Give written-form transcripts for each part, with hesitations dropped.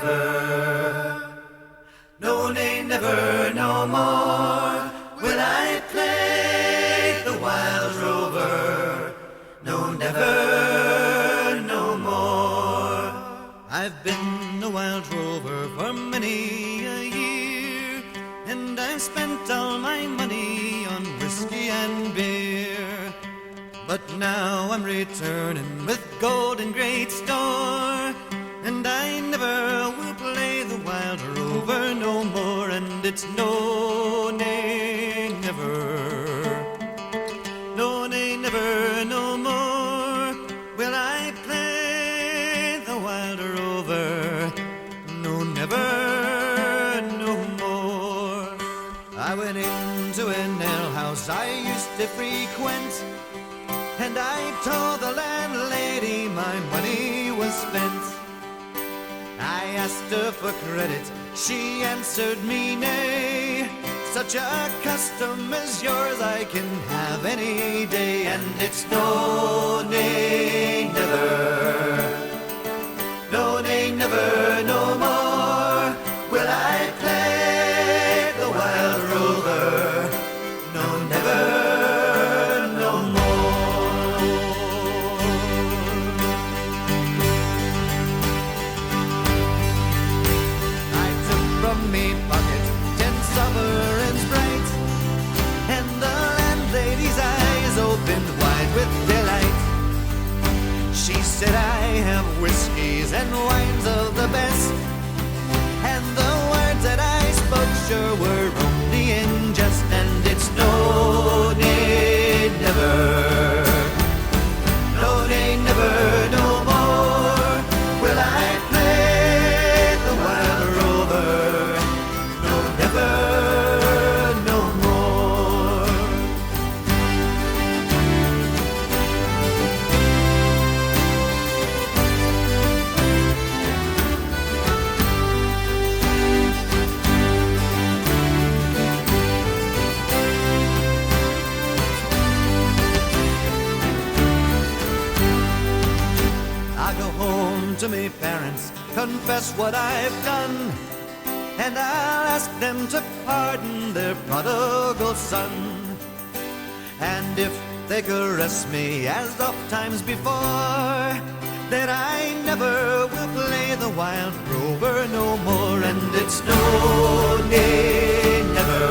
never, no, nay, never, no more will I play the Wild Rover. No, never, no more. I've been a Wild Rover for many a year, and I've spent all my money on whiskey and beer. But now I'm returning with gold in great store, and I never will play the Wild Rover no more. And it's no, nay, never, no, nay, never, no more will I play the Wild Rover. No, never, no more. I went into an alehouse I used to frequent, and I told the landlady my money was spent. I asked her for credit, she answered me nay. Such a custom as yours I can have any day. And it's no, nay, never, no, nay, never, no more will I play the Wild Rover. No, never. She said I have whiskies and wines of the best, and the words that I spoke sure were only in jest. And it's no, nay, never, no, nay, never, no more will I play the Wild Rover. No, never, no more. To me parents, confess what I've done, and I'll ask them to pardon their prodigal son. And if they caress me as oft times before, then I never will play the Wild Rover no more. And it's no, nay, never,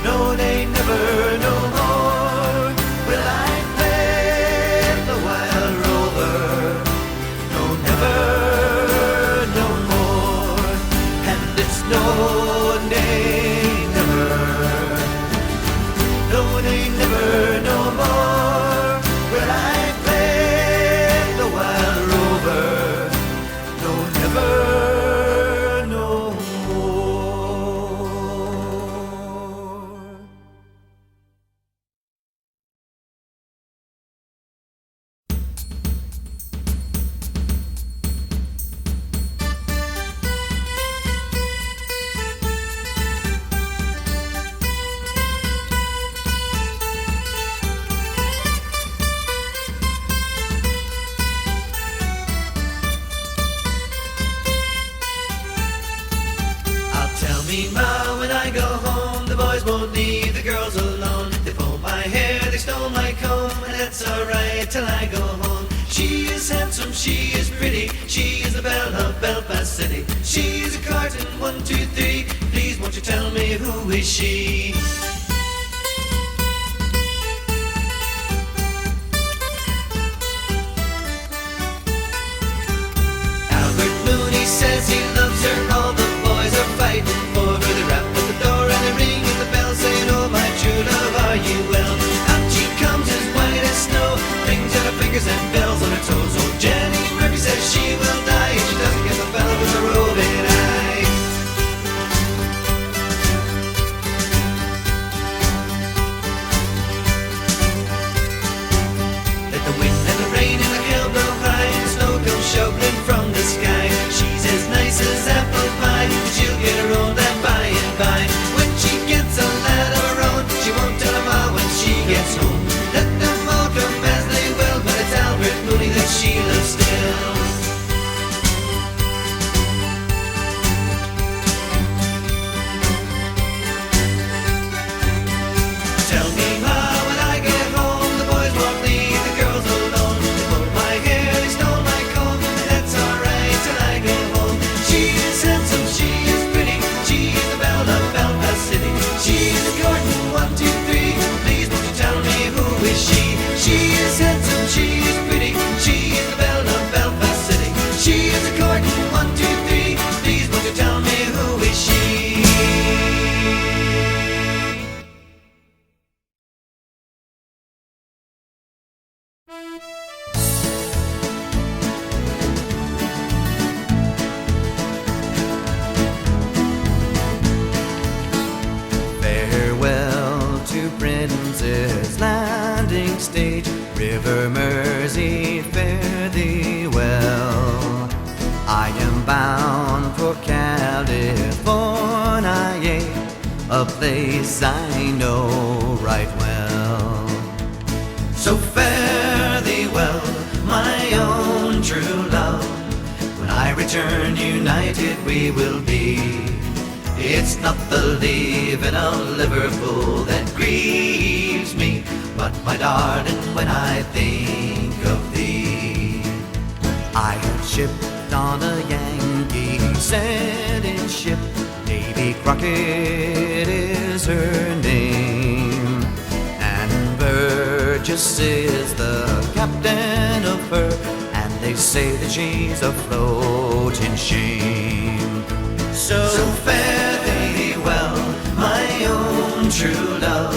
no, nay, never, no more will I play the Wild Rover. Never, no more. And it's no, nay, never, no, nay, never, no more will I play the Wild Rover. No, never, no more. Won't leave the girls alone. They pulled my hair, they stole my comb, and that's alright till I go home. She is handsome, she is pretty, she is the belle of Belfast City. She is a carton, 1, 2, 3. Please won't you tell me who is she? Albert Mooney says he loves her, all the boys are fighting for her. They rap at the door and they ring at the bell, saying, oh my true love, are you well? Out she comes as white as snow, rings on her fingers and bells on her toes. Oh, Jenny Murphy says she will die if she doesn't get the fella with the roving eye. Let the wind and the rain and the hail blow high, and the snow comes shoveling from the sky. She's as nice as apple pie, and she'll get her own that by and by. When she gets a lad of her own, she won't tell her ma when she gets home. Let them all come as they will, but it's Albert Sir Mersey, fare thee well. I am bound for California, a place I know right well. So fare thee well, my own true love. When I return united we will be. It's not the leaving of Liverpool that grieves me, but my darling, when I think of thee. I have shipped on a Yankee sailing ship, Davy Crockett is her name, and Burgess is the captain of her, and they say that she's afloat in shame. So fare thee well, my own true love.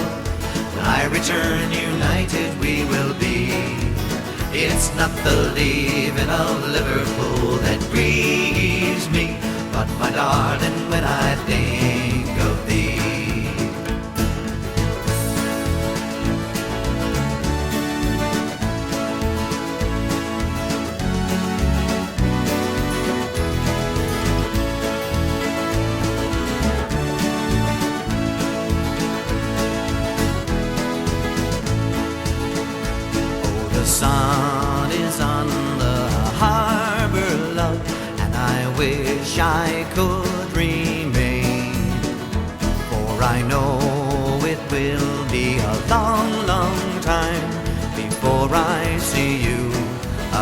When I return united we will be. It's not the leaving of Liverpool that grieves me, but my darling, when I think of thee. The sun is on the harbor, love, and I wish I could remain, for I know it will be a long, long time before I see you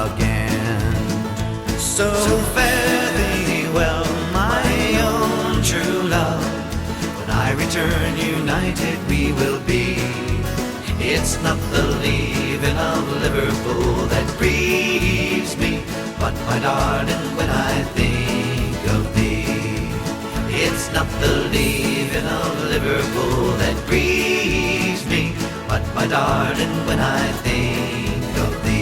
again. So fare thee well, my own true love. When I return united we will be. It's not the leaving of Liverpool that grieves me, but my darling, when I think of thee. It's not the leaving of Liverpool that grieves me, but my darling, when I think of thee.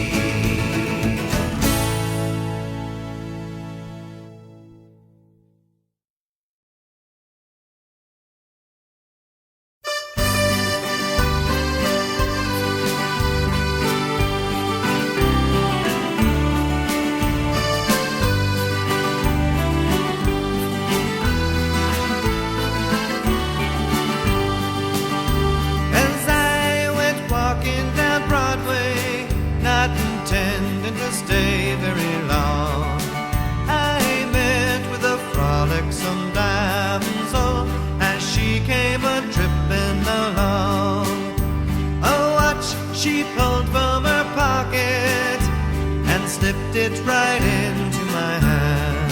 It right into my hand.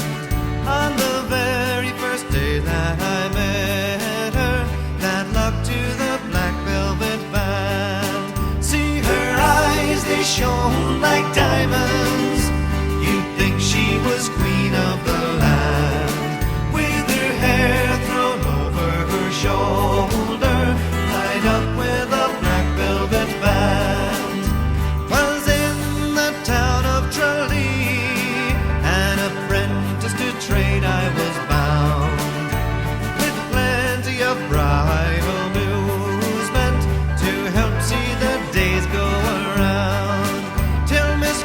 On the very first day that I met her, that luck to the black velvet band. See her eyes, they shone like diamonds. You'd think she was queen of the land, with her hair thrown over her shoulder, tied up with a black velvet band. Was in the town of Tralee, an apprentice to trade I was bound, with plenty of bridal amusement to help see the days go around, till Miss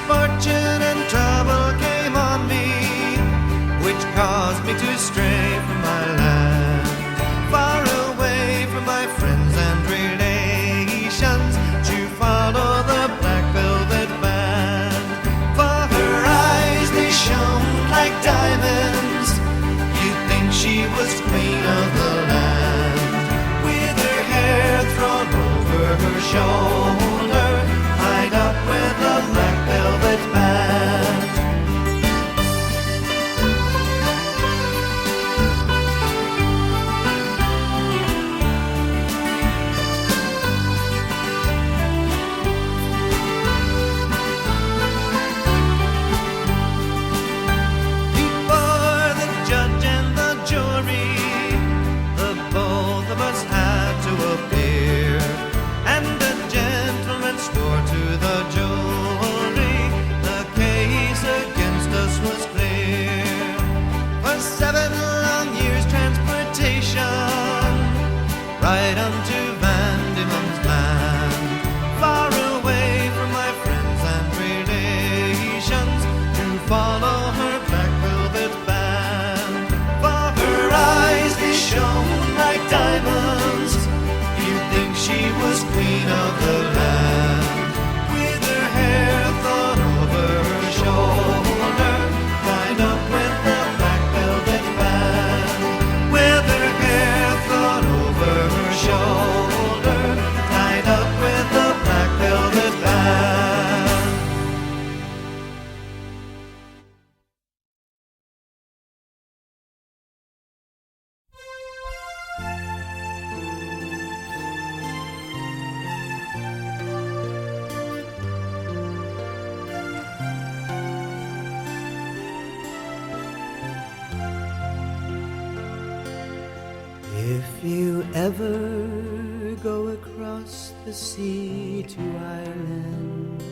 you ever go across the sea to Ireland,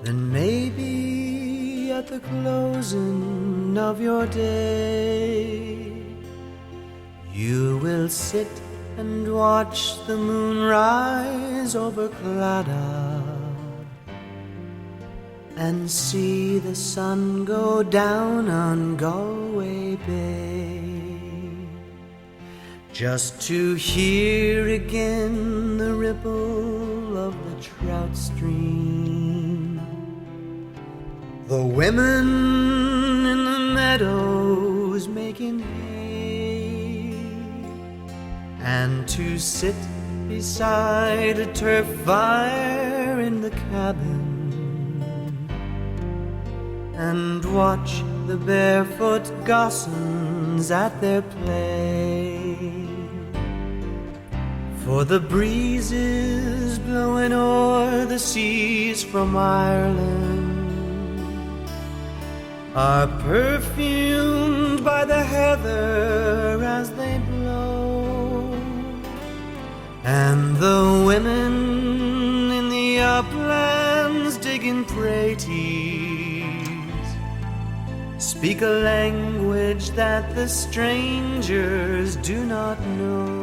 then maybe at the closing of your day you will sit and watch the moon rise over Claddagh and see the sun go down on Galway Bay, just to hear again the ripple of the trout stream, the women in the meadows making hay, and to sit beside a turf fire in the cabin and watch the barefoot gossans at their play. For the breezes blowing o'er the seas from Ireland are perfumed by the heather as they blow, and the women in the uplands digging praties speak a language that the strangers do not know.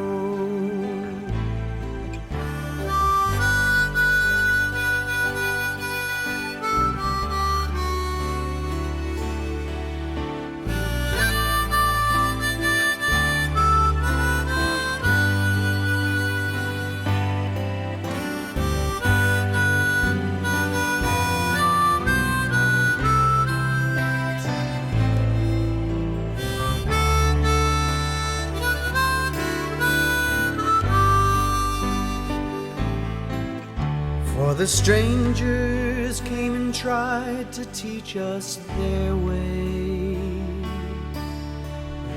The strangers came and tried to teach us their ways.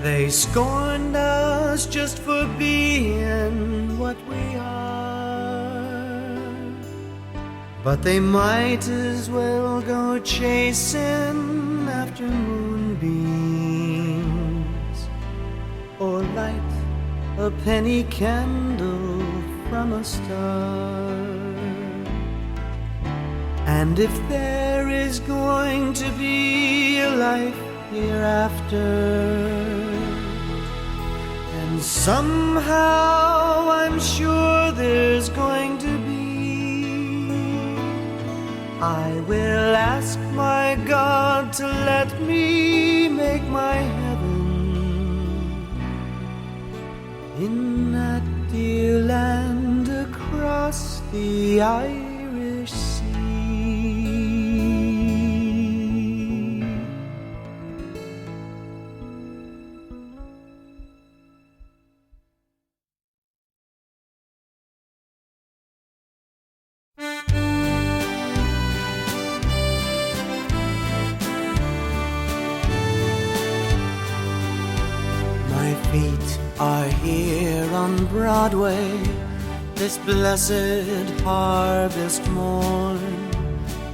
They scorned us just for being what we are, but they might as well go chasing after moonbeams or light a penny candle from a star. And if there is going to be a life hereafter, and somehow I'm sure there's going to be, I will ask my God to let me make my heaven in that dear land across the Irish Sea. Are here on Broadway this blessed harvest morn,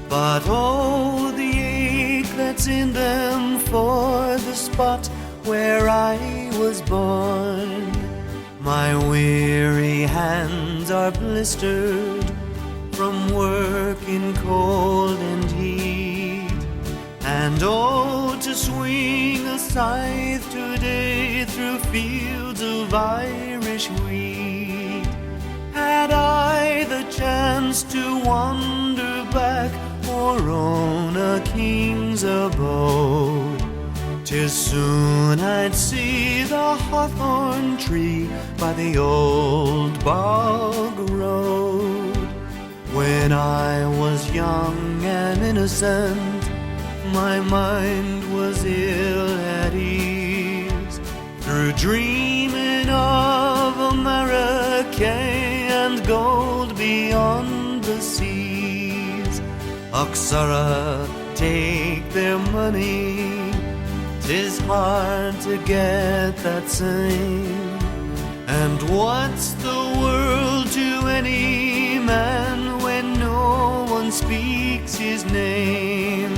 but oh, the ache that's in them for the spot where I was born. My weary hands are blistered from work in cold and heat, and oh, to swing a scythe today through fields of Irish wheat. Had I the chance to wander back or own a king's abode, 'tis soon I'd see the hawthorn tree by the Old Bog Road. When I was young and innocent, my mind was ill at ease, through dreaming of America and gold beyond the seas. Oxara, take their money, 'tis hard to get that same. And what's the world to any man when no one speaks his name?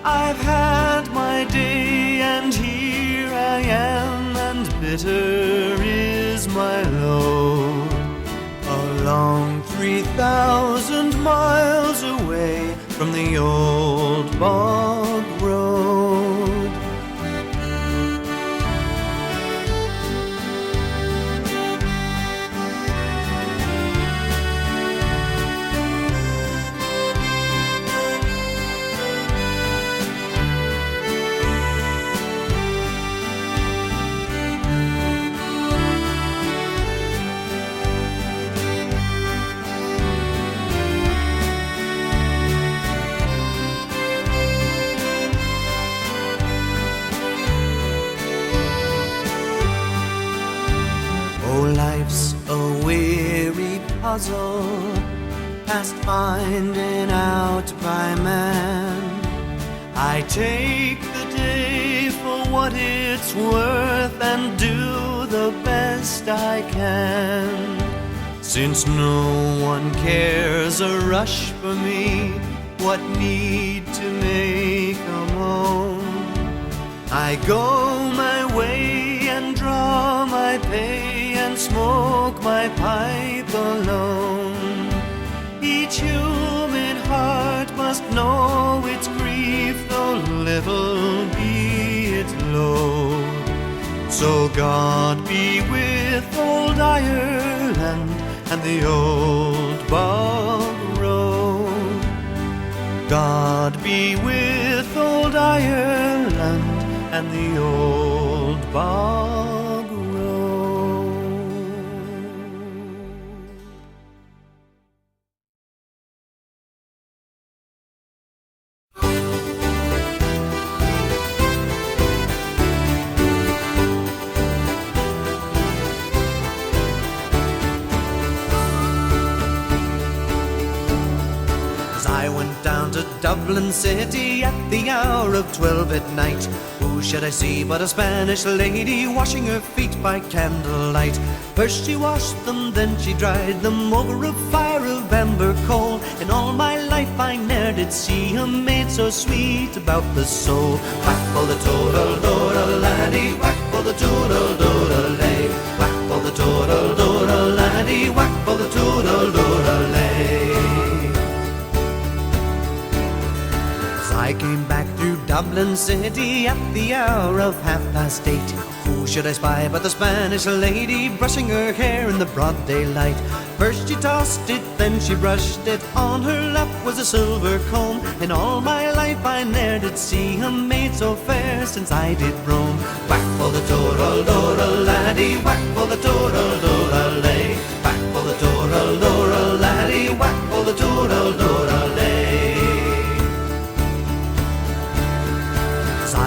I've had my day and here I am and bitter is my load, along 3,000 miles away from the Old Bog Road. Life's a weary puzzle, past finding out by man. I take the day for what it's worth and do the best I can. Since no one cares a rush for me, what need to make a moan? I go my way and draw my pay and smoke my pipe alone. Each human heart must know its grief, though little be its load. So God be with old Ireland and the Old Bog Road. God be with old Ireland and the Old Bog Road. As I went down to Dublin City at the hour of 12 at night, who should I see but a Spanish lady washing her feet by candlelight. First she washed them, then she dried them over a fire of amber coal. In all my life I ne'er did see a maid so sweet about the soul. Whack for the toodle-doodle laddie, whack for the toodle-doodle lay. Whack for the toodle-doodle laddie, whack for the toodle-doodle lay. I came back through Dublin City at the hour of 8:30. Who should I spy but the Spanish lady brushing her hair in the broad daylight. First she tossed it, then she brushed it. On her lap was a silver comb. In all my life I ne'er did see a maid so fair since I did roam. Whack for the toodle-doodle laddie, whack for the toodle-doodle lay. Whack for the toodle-doodle laddie, whack for the toodle-doodle lay.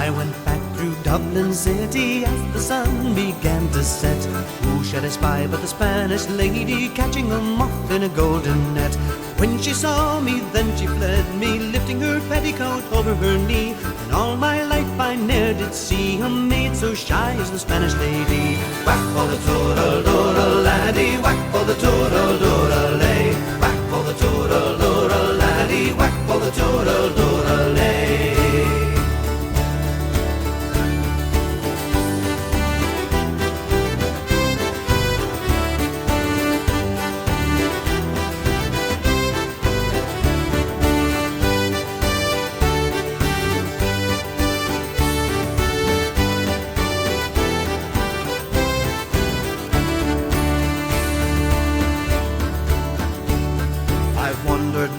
I went back through Dublin City as the sun began to set. Who should I spy but the Spanish lady catching a moth in a golden net. When she saw me, then she fled me, lifting her petticoat over her knee. In all my life I ne'er did see a maid so shy as the Spanish lady. Whack for the toodle-doodle laddie, whack for the toodle-doodle lay. Whack for the toodle-doodle laddie, whack for the toodle-doodle lay.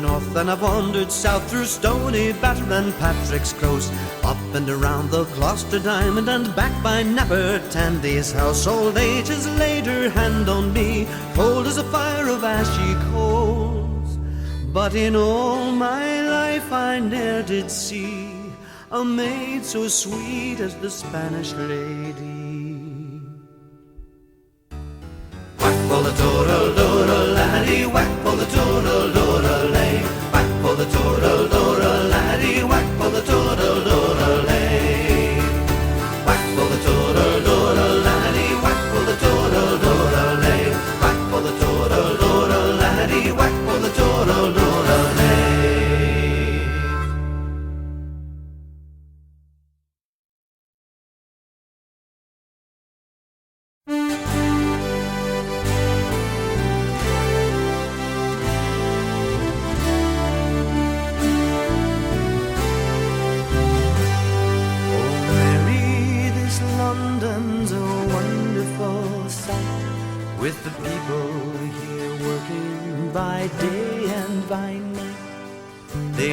North and I've wandered south through Stony Batter and Patrick's Close, up and around the Gloucester Diamond and back by Napper Tandy's house. Old age has laid her hand on me, cold as a fire of ashy coals. But in all my life I ne'er did see a maid so sweet as the Spanish lady. Whack for the toodle-doodle laddie, whack for the toodle-doodle lay. Whack for the toodle-doodle laddie, whack for the toodle-doodle lay. Whack for the toodle-doodle laddie, whack for the toodle-doodle lay. Whack for the toodle-doodle laddie, whack for the toodle-doodle lay.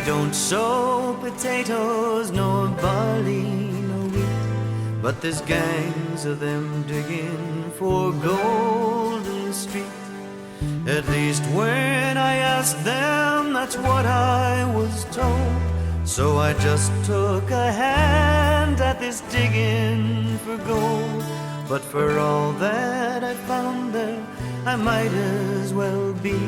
They don't sow potatoes, nor barley, nor wheat, but there's gangs of them digging for gold in the street. At least when I asked them, that's what I was told. So I just took a hand at this digging for gold. But for all that I found there, I might as well be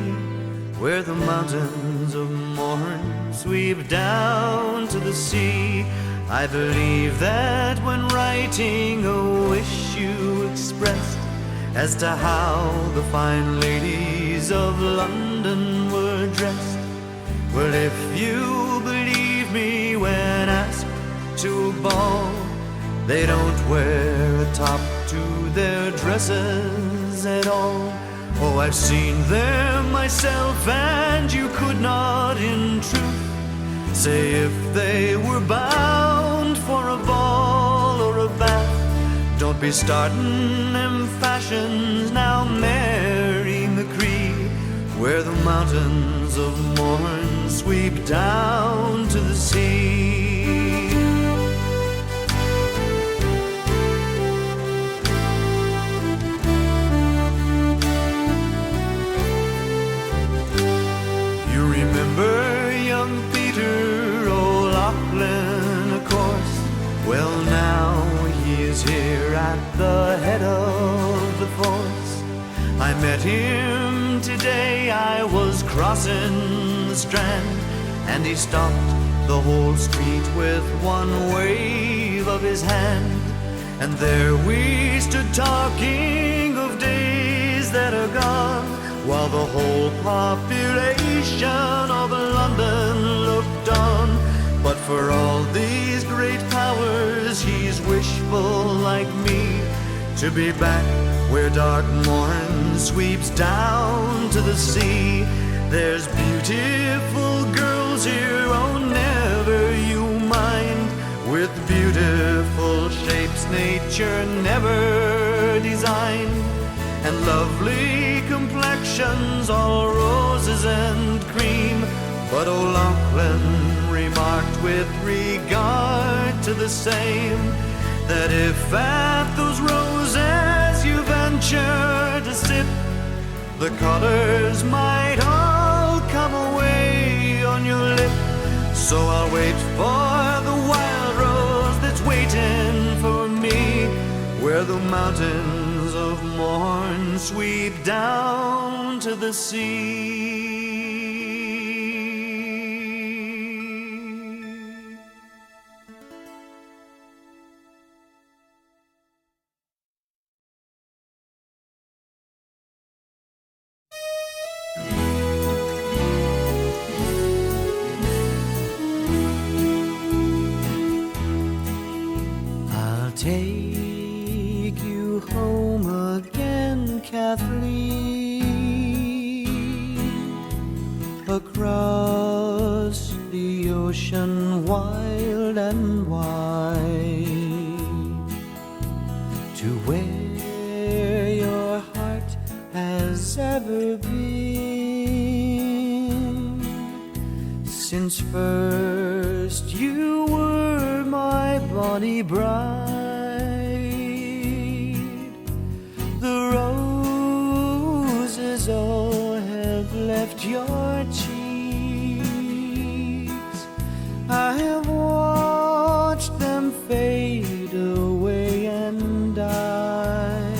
where the mountains of Mourne sweep down to the sea. I believe that when writing a wish you expressed as to how the fine ladies of London were dressed. Well, if you believe me when asked to a ball, they don't wear a top to their dresses at all. Oh, I've seen them myself, and you could not in truth say if they were bound for a ball or a bath. Don't be starting them fashions now, Mary McCree, where the mountains of Mourne sweep down to the sea. You remember young Peter O'Loughlin, of course. Well, now he is here at the head of the force. I met him today, I was crossing the Strand, and he stopped the whole street with one wave of his hand. And there we stood talking of days that are gone, while the whole population of London looked on. But for all these great powers, he's wishful like me, to be back where dark Mourne sweeps down to the sea. There's beautiful girls here, oh never you mind, with beautiful shapes nature never designed, and lovely complexions, all roses and cream. But O'Loughlin remarked with regard to the same, that if at those roses you venture to sip, the colors might all come away on your lip. So I'll wait for the wild rose that's waiting for me, where the mountains of Mourne sweep down to the sea. Take you home again, Kathleen, across the ocean wild and wide, to where your heart has ever been, since first you were my bonny bride. The roses all have left your cheeks. I have watched them fade away and die.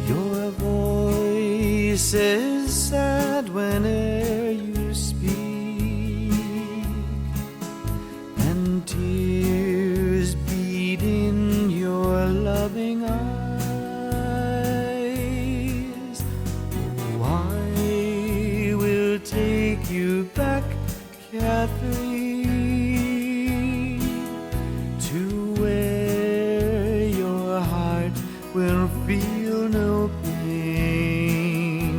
Your voice is sad whene'er you speak, and tears beat in your loving eyes. Take you back, Kathleen, to where your heart will feel no pain.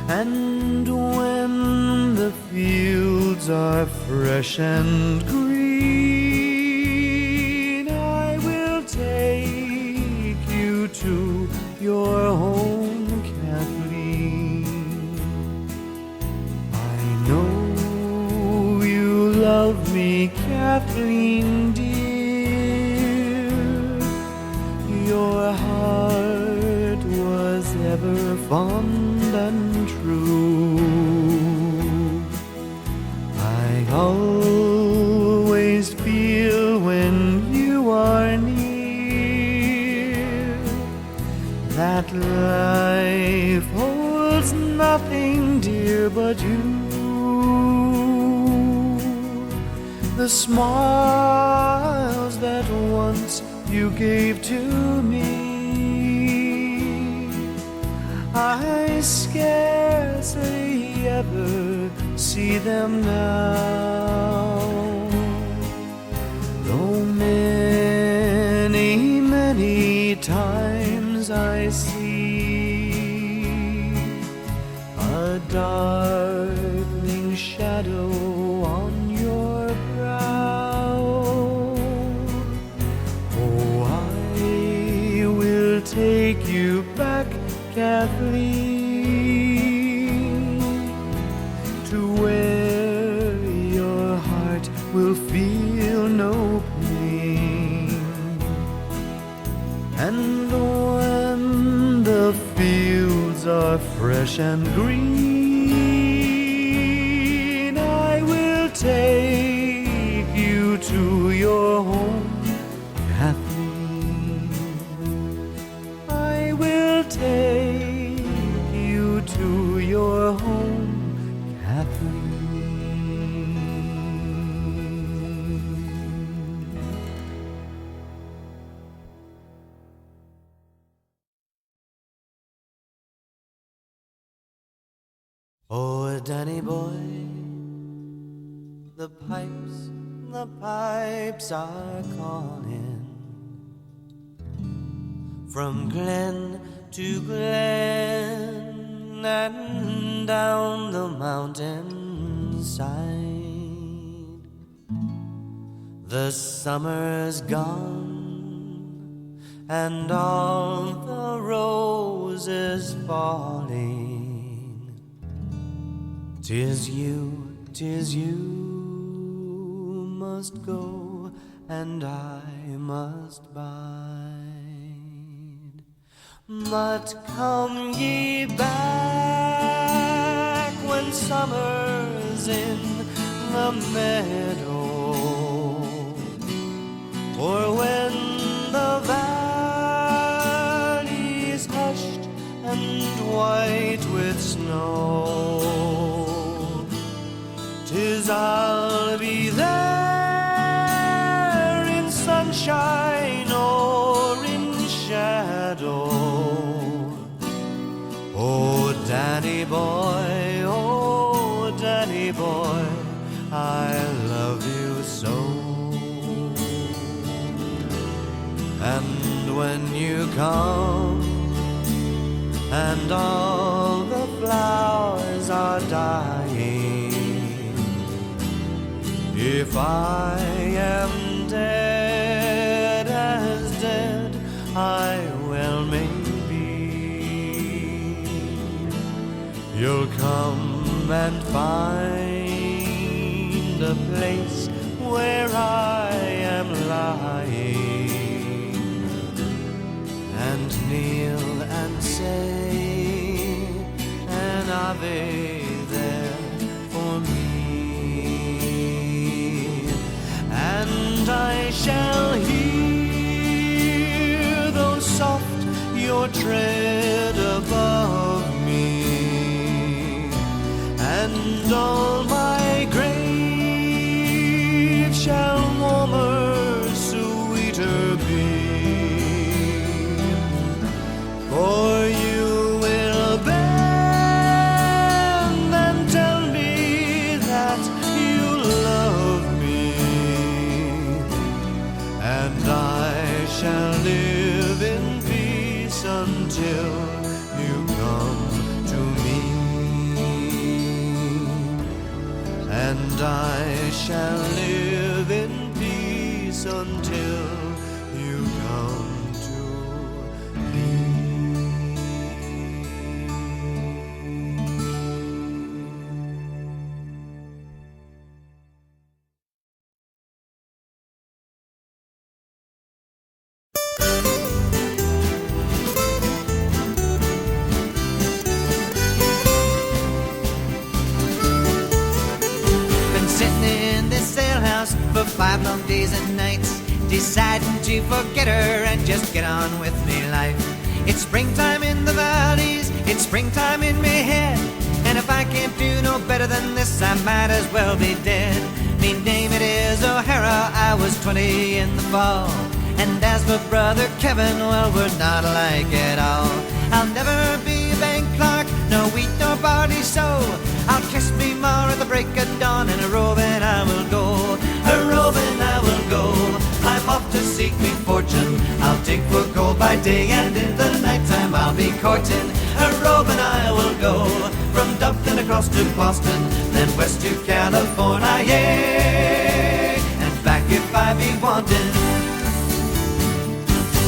And when the fields are fresh and green, I will take you to your home, Kathleen. I know love me, Kathleen dear. Your heart was ever fond and true. I always feel when you are near that life holds nothing dear but you. The smiles that once you gave to me, I scarcely ever see them now. Though many, many times I see a darkening shadow on your brow, oh, I will take you back, Kathleen, to where your heart will feel no pain. And when the fields are fresh and green, I will take you to your home, Kathleen. I will take you to your home, Kathleen. Oh, Danny boy, the pipes are calling from glen to glen and down the mountainside. The summer's gone and all the roses falling. 'Tis you must go and I must bide. But come ye back when summer's in the meadow, or when the valley's hushed and white with snow. 'Tis I'll be there in sunshine or in shadow. Oh, Danny boy, I love you so. And when you come and all the flowers are dying, if I am dead as dead I well may be, you'll come and find a place where I am lying, and kneel and say an Ave there for me. And I shall hear, though soft, your tread above me, and all my grave shall warmer, sweeter be. For you will bend and tell me that you love me, and I shall live in peace until you come to me, and I shall live in peace until sitting in this alehouse for 5 long days and nights, deciding to forget her and just get on with me life. It's springtime in the valleys, it's springtime in me head, and if I can't do no better than this, I might as well be dead. Me name it is O'Hara, I was 20 in the fall, and as for brother Kevin, well, we're not alike at all. I'll never be a bank clerk, no wheat nor barley sow. I'll kiss me ma at the break of dawn, and a roving I will go. A roving I will go. I'm off to seek me fortune. I'll dig for gold by day, and in the nighttime I'll be courting. A roving I will go. From Dublin across to Boston, then west to California, yeah, and back if I be wanting.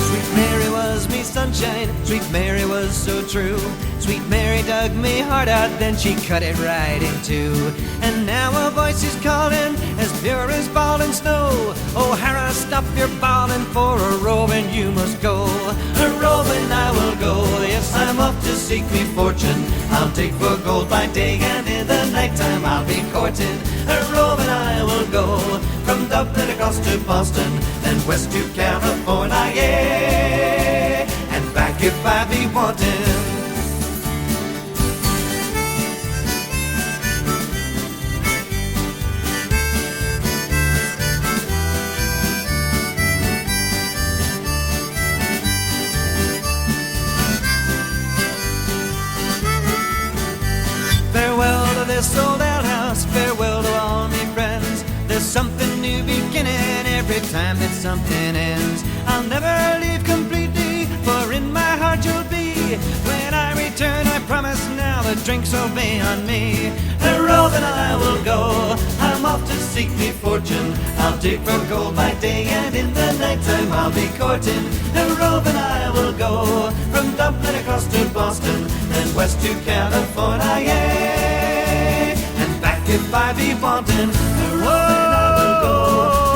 Sweet Mary was me sunshine, sweet Mary was so true. Sweet Mary dug me heart out, then she cut it right in two. And now a voice is calling, as pure as falling snow. O'Hara, stop your bawling, for a roving you must go. A roving I will go, yes, I'm off to seek me fortune. I'll dig for gold by day, and in the nighttime I'll be courting. A roving I will go, from Dublin across to Boston, then west to California, yeah, and back if I be wanting. Farewell to this old outhouse, farewell to all me friends. There's something new beginning every time that something ends. I'll never leave completely, for in my heart you'll be. When I return, I promise now, the drinks will be on me. A roving I will go, I'm off to seek me fortune. I'll dig for gold by day, and in the nighttime I'll be courting. A roving I will go, from Dublin across to Boston, then west to California, yeah, and back if I be wanting. A roving I will go,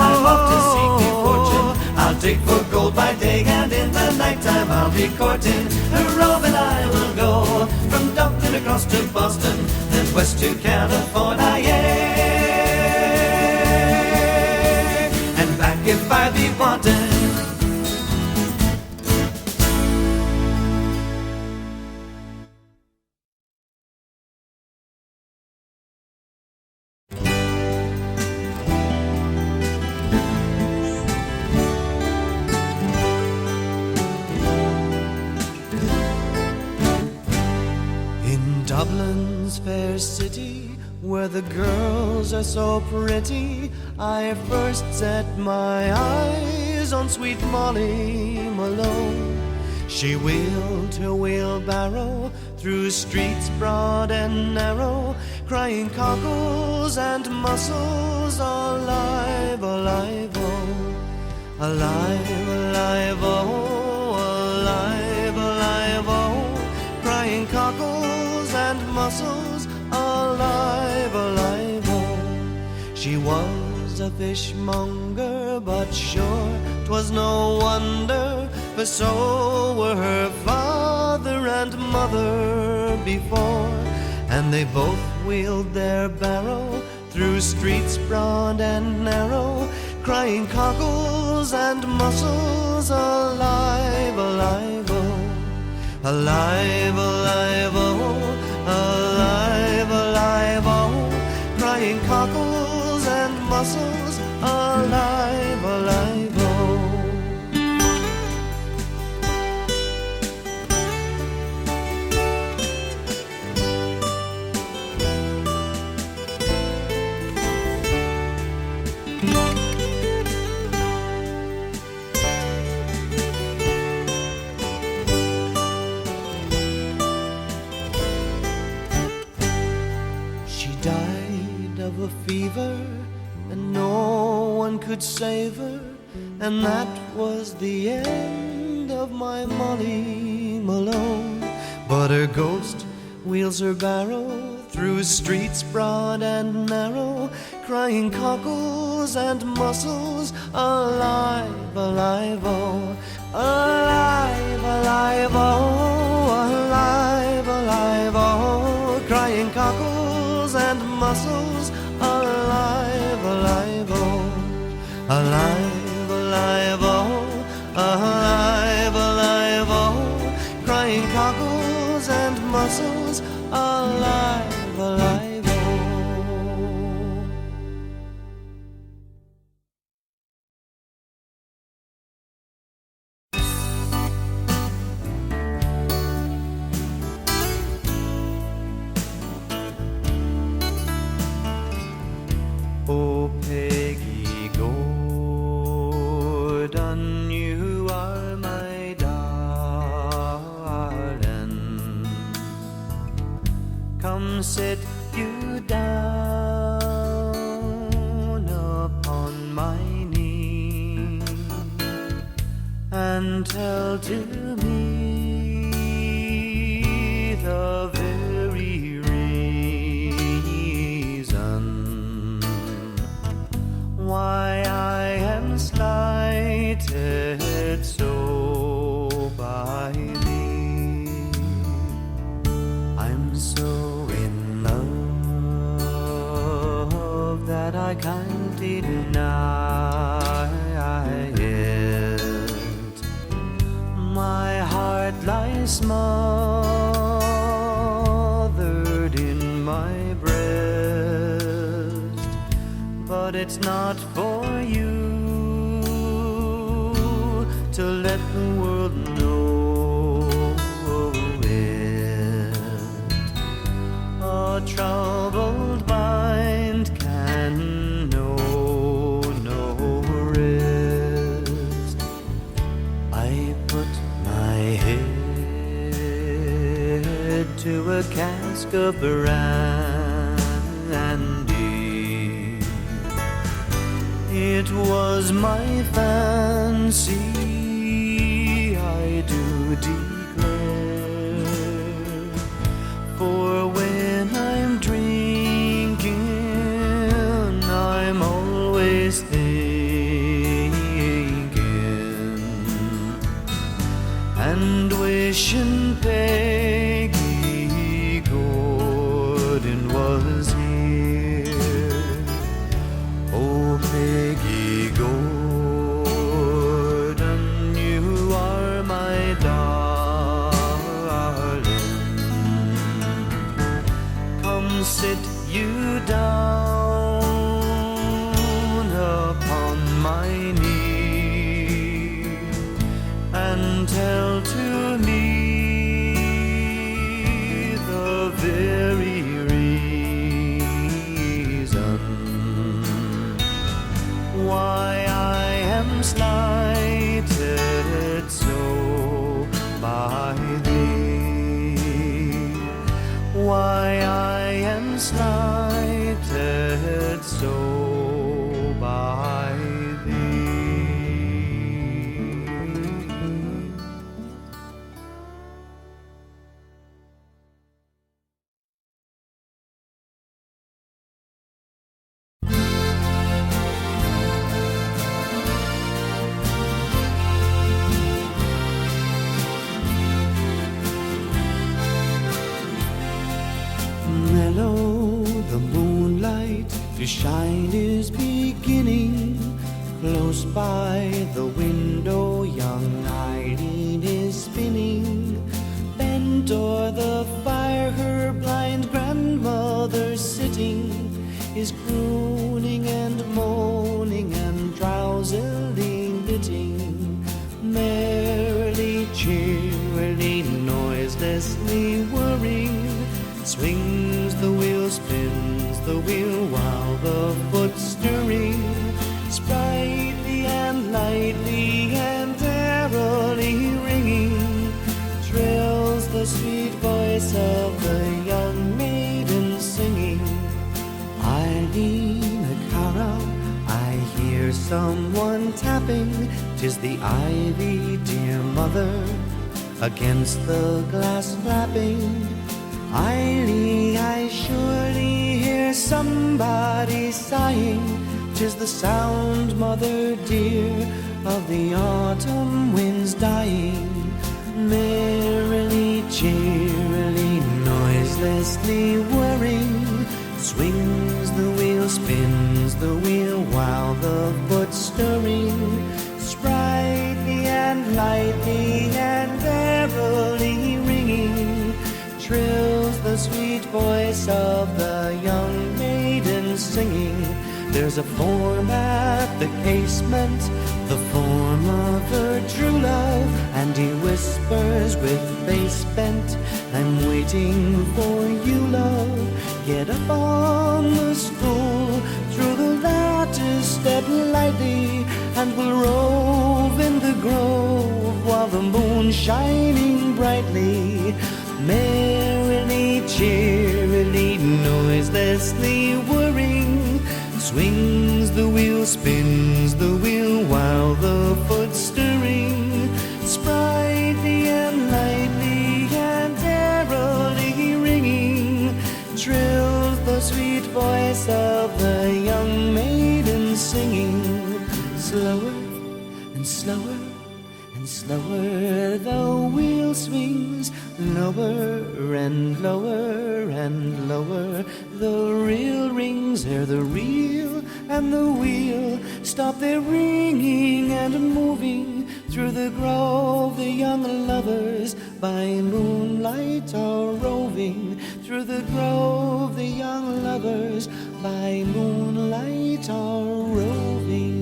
I'm off to seek me fortune. I'll dig for gold by day, and in the nighttime I'll be courting. A roving I will go, from Dublin across to Boston, then west to California, yeah, and back if I be wanting. Dublin's fair city, where the girls are so pretty, I first set my eyes on sweet Molly Malone. She wheeled her wheelbarrow through streets broad and narrow, crying cockles and mussels, alive, alive, oh, alive, alive, oh, alive, alive, oh, crying cockles and mussels, alive, alive, oh. She was a fishmonger, but sure 'twas no wonder, for so were her father and mother before, and they both wheeled their barrow through streets broad and narrow, crying cockles and mussels, alive, alive, oh, alive, alive, oh, alive, alive, oh, crying cockles and mussels, alive, alive, oh. A fever, and no one could save her, and that was the end of my Molly Malone. But her ghost wheels her barrow through streets broad and narrow, crying cockles and mussels, alive, alive, oh, alive, alive, oh, alive, alive, oh, crying cockles and mussels, alive. Alive, alive, oh, alive, alive, oh, crying cockles and mussels, alive, alive, oh. Oh, Peggy Gordon, you are my darling. Come sit you down upon my knee and tell to me the very reason why I am slighted so by thee. I'm so in love that I can't deny it. My heart lies smothered in my breast, but it's not for you to let the world know it. A troubled mind can know no rest. I put my head to a cask of brandy. It was my fancy, I do declare, for when I'm drinking, I'm always thinking and wishing Peggy Gordon was here. Oh, Peggy Gordon, you are my darling. Come sit you down upon my knee and tell to me the very reason why I am slighted so by thee. Why I am slighted so by thee. Mellow, the moonlight to shine is beginning. Close by the window, young Eileen is spinning. Bent o'er the fire, her blind grandmother sitting is crooning and moaning and drowsily knitting. Merrily, cheerily, noiselessly whirring, swings the wheel, spins the wheel while the foot stirring. Sprightly and lightly and airily ringing, trills the sweet voice of the young maiden singing. Eileen, Cara, I hear someone tapping. 'Tis the ivy, dear mother, against the glass flapping. Eileen, I surely hear somebody sighing. 'Tis the sound, mother dear, of the autumn winds dying. Merrily, cheerily, noiselessly whirring, swings the wheel, spins the wheel while the foot stirs. There's a form at the casement, the form of her true love, and he whispers with face bent, I'm waiting for you, love. Get up on the stool, through the lattice step lightly, and we'll rove in the grove while the moon's shining brightly. Merrily, cheerily, noiselessly whirring, swings the wheel, spins the wheel, while the foot's stirring. Sprightly and lightly and airily ringing, trills the sweet voice of the young maiden singing. Slower and slower and slower the wheel swings, lower and lower and lower the reel rings, ere the reel and the wheel stop their ringing and moving. Through the grove the young lovers by moonlight are roving. Through the grove the young lovers by moonlight are roving.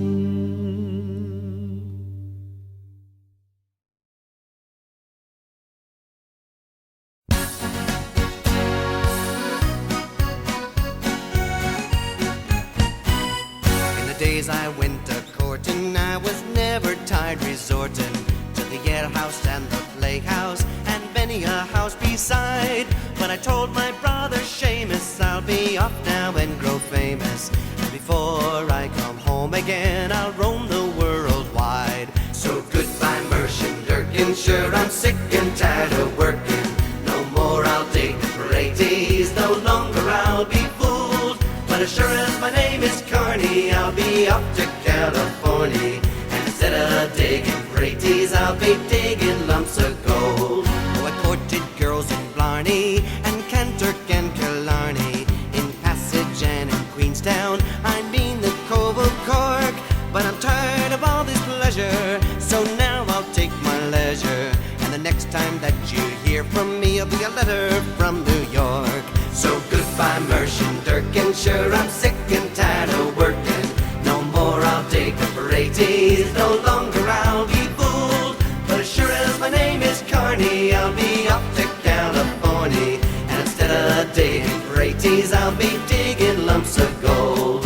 Days I went a-courting, I was never tired resorting to the alehouse and the playhouse and many a house beside. But I told my brother Seamus I'll be off now and grow famous, and before I come home again I'll roam the world wide. So goodbye Muirsheen Durkin, sure I'm sick and tired of working. No more I'll dig the praties, no longer I'll be fooled. But as sure as my name is Carney, I'll be up to California, and instead of digging praties, I'll be digging lumps of gold. Oh, I courted girls in Blarney and Kanturk and Killarney, in Passage and in Queenstown, I mean the Cove of Cork. But I'm tired of all this pleasure, so now I'll take my leisure, and the next time that you hear from me, it'll be a letter from New York. So goodbye Muirsheen Durkin, sure I'm sick and tired of working. No more I'll dig the praties, no longer I'll be fooled. But as sure as my name is Carney, I'll be up to California, and instead of digging praties, I'll be digging lumps of gold.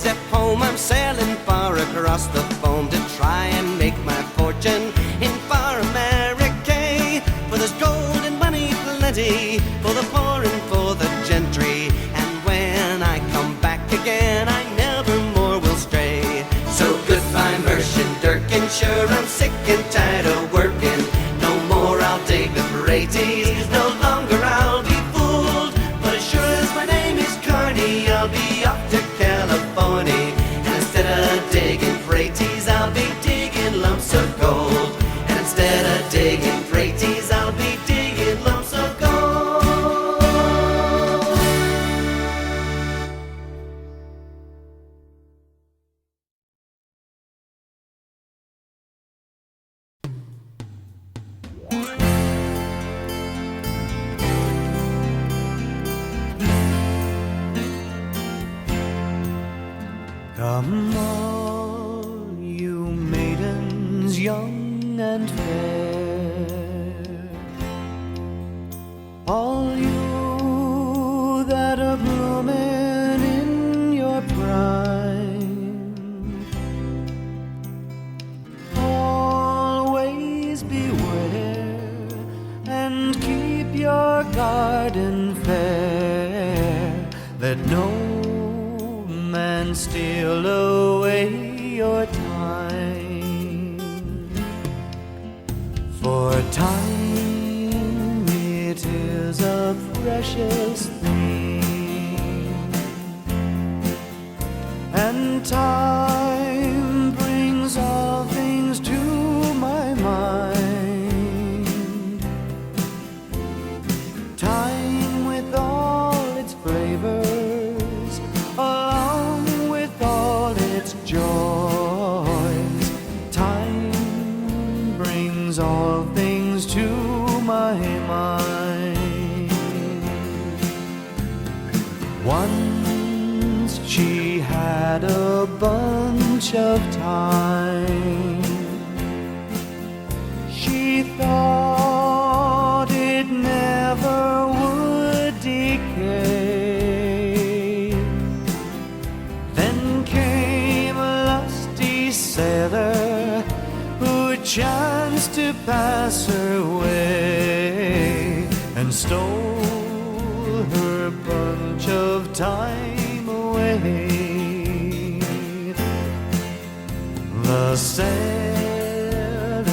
At home I'm sailing far across the foam to try and make my fortune in far America. For there's gold and money plenty for the poor and for the gentry, and when I come back again I never more will stray. So goodbye Muirsheen Durkin, sure I'm sick and tired of working. No more I'll dig the praties, no longer I'll be fooled. But as sure as my name is Carney, I'll be up to California, and instead of digging praties, I'll be digging lumps of gold. And instead of digging praties, I'll be digging lumps of gold. Come all you maidens young and fair, all you that are blooming in your prime, always beware and keep your garden fair, that no man steal away your time. For time, it is a precious thing, and time brings all things to my mind. Time with Once she had a bunch of thyme. She thought it never would decay. Then came a lusty sailor who chanced to pass her way and stole her bunch of thyme away. The sailor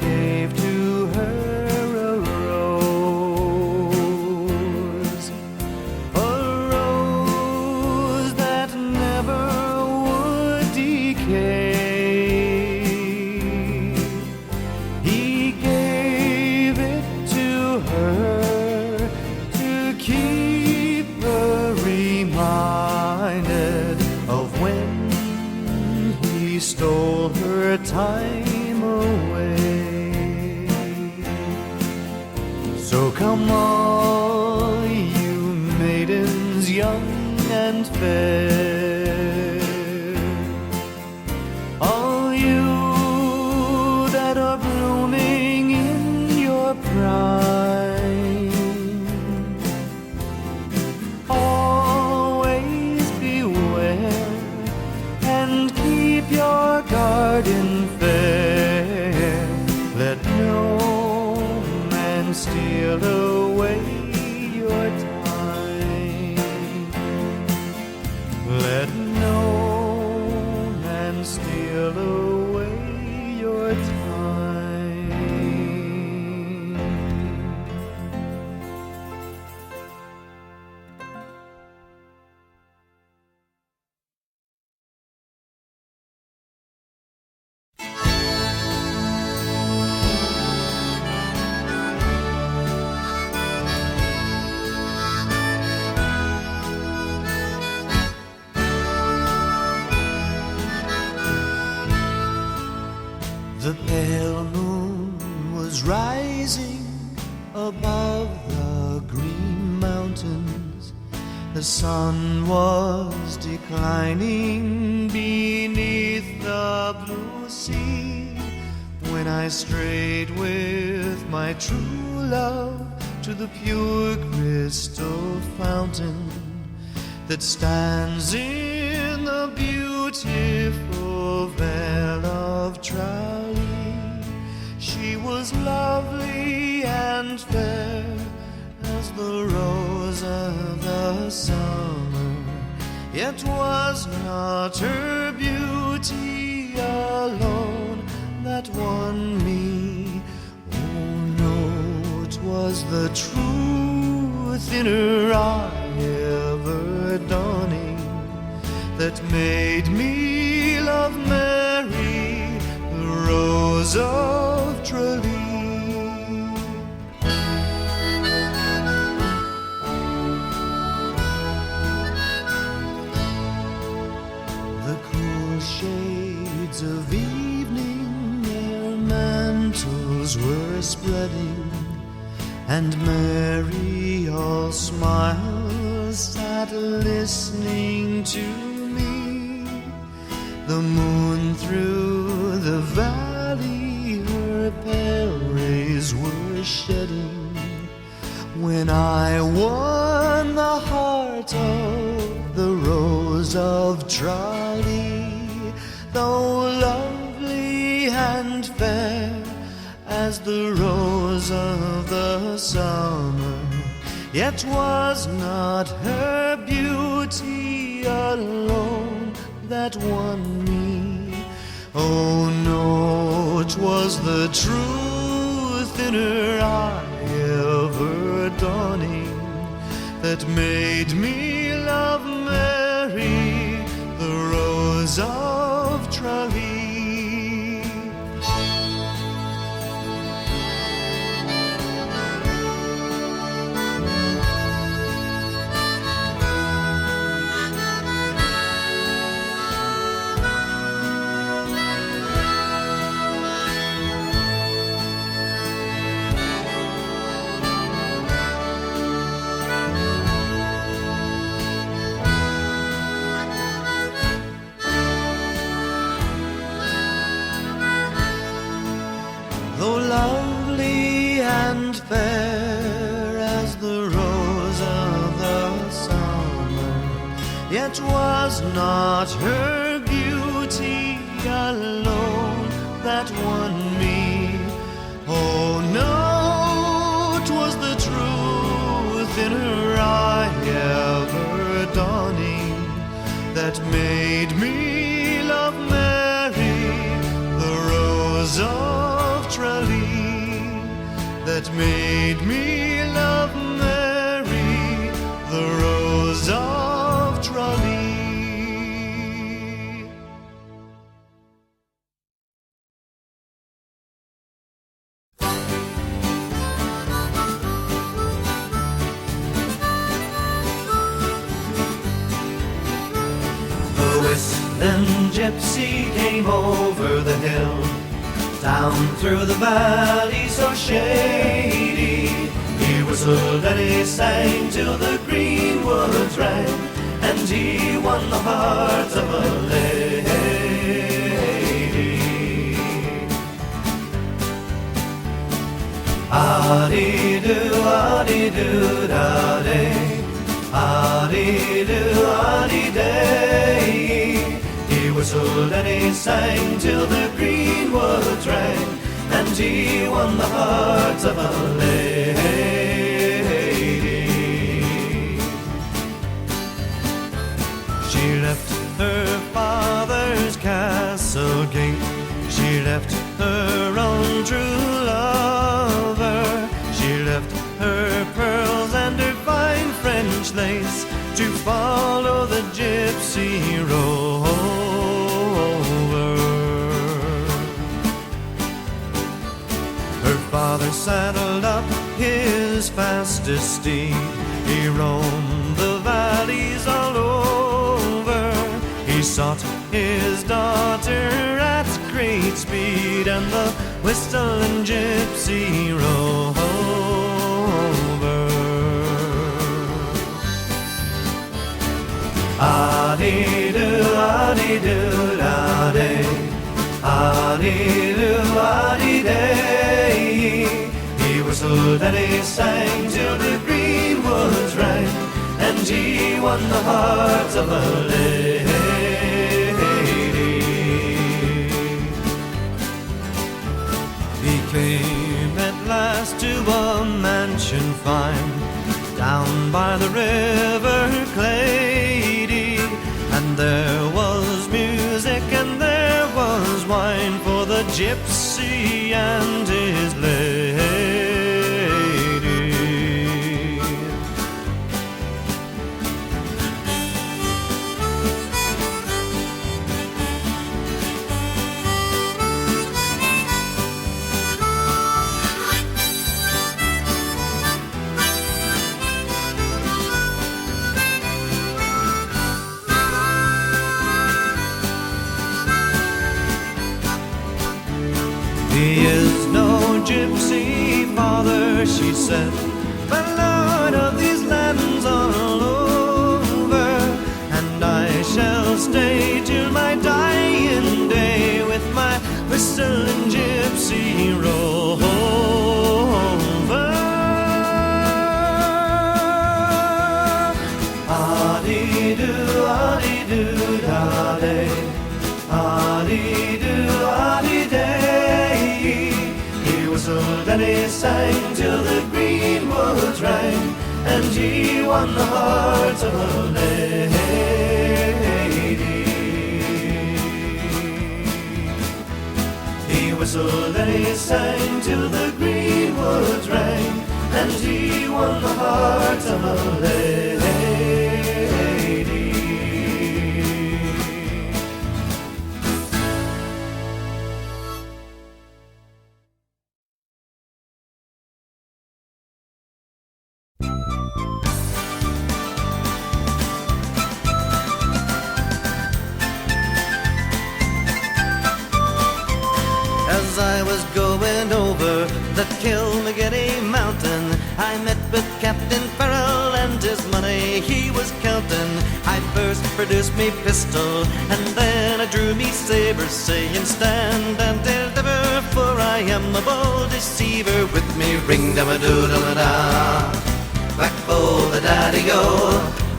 gave to her a rose that never would decay. He gave it to her to keep her reminded of when he stole her thyme away. So come all you maidens young and fair, all you that are blooming in your prime, always beware and keep your garden fair. Let no man steal away your time. Let no man steal away your time. The pale moon was rising above the green mountains. The sun was declining beneath the blue sea, when I strayed with my true love to the pure crystal fountain that stands in the beautiful Vale of Tralee. She was lovely and fair as the rose of the summer, yet was not her beauty alone that won me. Oh no, 'twas the truth in her eye ever dawning that made me love Mary, the Rose of Tralee. The cool shades of evening their mantles were spreading, and Mary, all smiles, sat listening to me. The moon through the valley her pale rays were shedding, when I won the heart of the Rose of Tralee. Though lovely and fair as the rose of the summer, yet was not her beauty alone that won me. Oh no, 'twas the truth in her eye ever dawning that made me love Mary, the Rose of Tralee. Yet was not her beauty alone that won me. Oh no, 'twas the truth in her eye ever dawning that made me love Mary, the Rose of Tralee, that made me love Mary, the Rose of Tralee. The whistling gypsy came over the hill, down through the valley so shady. He whistled and he sang till the greenwoods rang, and he won the heart of a lady. Ah-dee-doo, ah-dee-doo, da-day, ah-dee-doo, ah-dee-day. He whistled and he sang till the greenwoods rang, and he won the hearts of a lady. She left her father's castle gate, she left her own true lover, she left her pearls and her fine French lace to follow the gypsy rover. Her father saddled up his fastest steed, he roamed the valleys all over. He sought his daughter at great speed, and the whistling gypsy rover. Ah-dee-doo, ah-dee-doo, da-day, ah-dee-doo, ah-dee-day. He whistled and he sang till the greenwoods rang, and he won the hearts of a lady. He came at last to a mansion fine, down by the river Clady, and there was music and there was wine for the gypsy and his lady. He is no gypsy, father, she said, but lord of these lands all over, and I shall stay till my dying day with my whistling gypsy rover. Ah-dee-doo, ah-dee-doo, da-day, ah-dee-doo, ah-dee-day. And he sang till the greenwoods rang, and he won the hearts of a lady. He whistled and he sang till the greenwoods rang, and he won the hearts of a lady. As I was going over the Kilmagetty mountain, I met with Captain Farrell and his money he was counting. I first produced me pistol and then I drew me saber, saying stand and deliver, for I am a bold deceiver. With me ring da doo da da, whack for the daddy-o,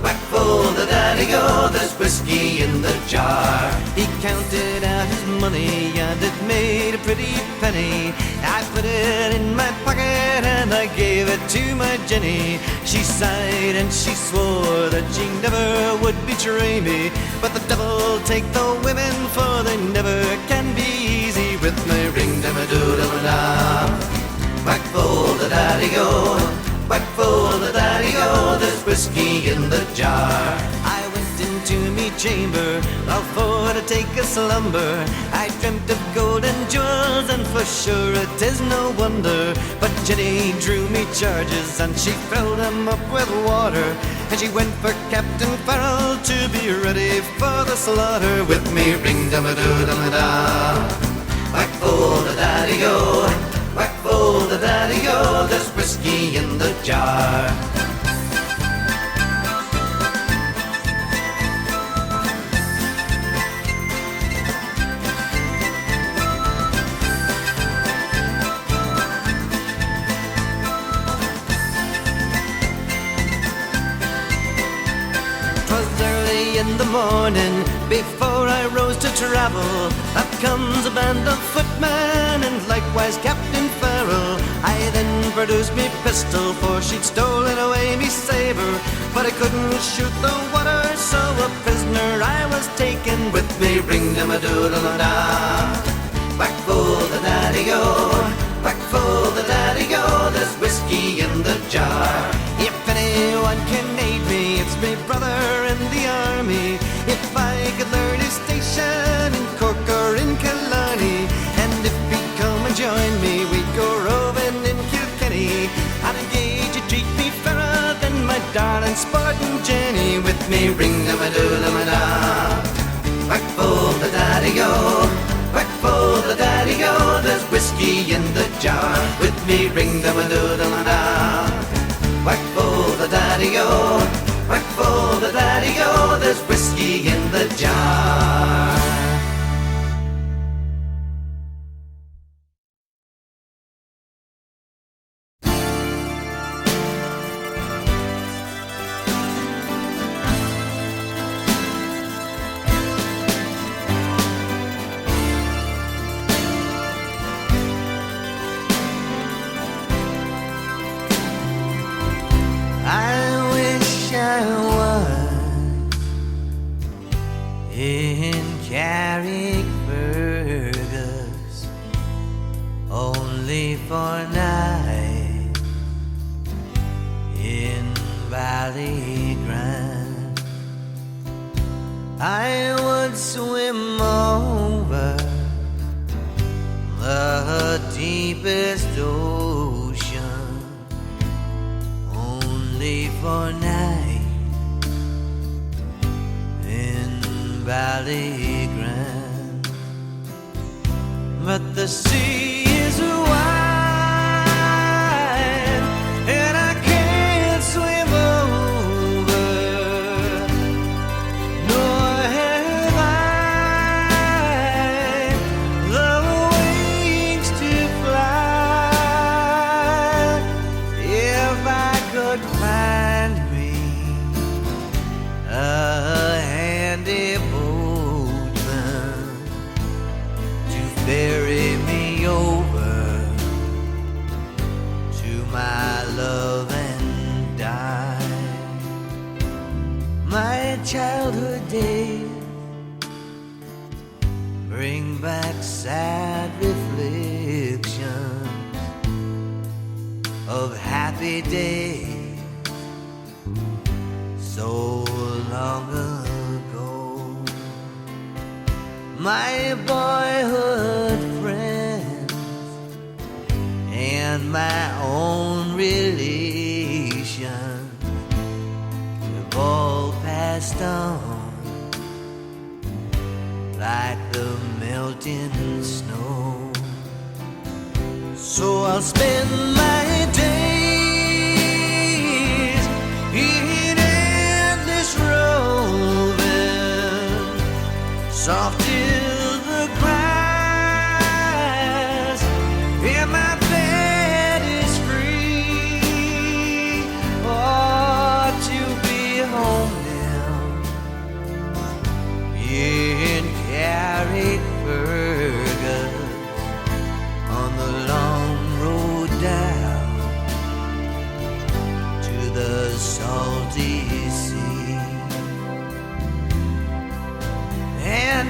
whack for the daddy-o. whiskey in the jar. He counted out his money and it made a pretty penny. I put it in my pocket and I gave it to my Jenny. She sighed and she swore that she never would betray me. But the devil take the women, for they never can be easy with me. Ring-dum-a-doo-dum-a-da, whack full the daddy-o, whack full the daddy-o, there's whiskey in the jar. I went into me chamber, all for to take a slumber. I dreamt of gold and jewels, and for sure it is no wonder. But Jenny drew me charges, and she filled them up with water. And she went for Captain Farrell to be ready for the slaughter. With me, ring-dum-a-doo-dum-a-da, whack full the daddy-o, whack full the daddy-o, there's whiskey in the jar. 'Twas early in the morning, before I rose to travel, up comes a band of footmen, and likewise Captain Farrell. I then produced me pistol, for she'd stolen away me sabre. But I couldn't shoot the water, so a prisoner I was taken. With me, ring-dum-a-doo-dum-a-da, whack full the daddy-o, whack full the daddy-o, there's whiskey in the jar. If anyone can aid me, it's me brother in the army. If I could learn his station in Cork or in Killarney, and if he'd come and join me, we'd go roving in Kilkenny. I'd engage you treat me fairer than my darling sporting Jenny. With me, ring-dum-a-doo-dum-a-da, whack full the daddy-o, whack full the daddy-o, there's whiskey in the jar. With me, ring-dum-a-doo-dum-a-da, whack full the daddy-o, whack full the daddy-o, there's whiskey in the jar. In Carrickfergus, only for a night. In Ballygrand, I would swim over the deepest ocean, only for a night. Ballygrand, but the sea is wide and I can't swim over, nor have I the wings to fly. If I could find me a handy ferry me over to my love and die. My childhood days bring back sad reflections of happy days so long ago. My boyhood friends and my own relations have all passed on like the melting snow. So I'll spend my days in endless roving, soft is the grass, and my bed is free. Oh, to be home now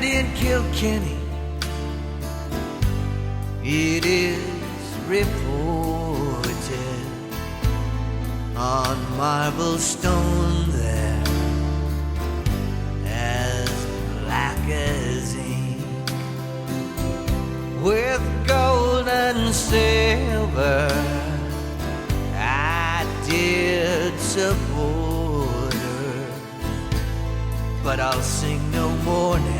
And in Kilkenny it is reported on marble stone there as black as ink, with gold and silver I did support her, but I'll sing no more now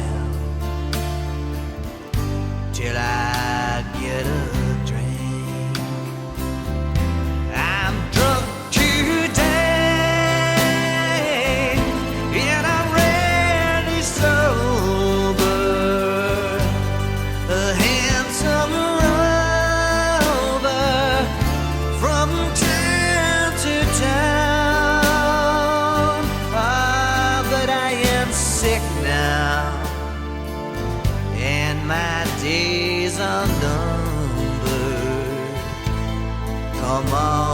till I get a drink. I'm drunk today and I'm rarely sober, a handsome rover from town to town. But I am sick now and my days are numbered. Come on,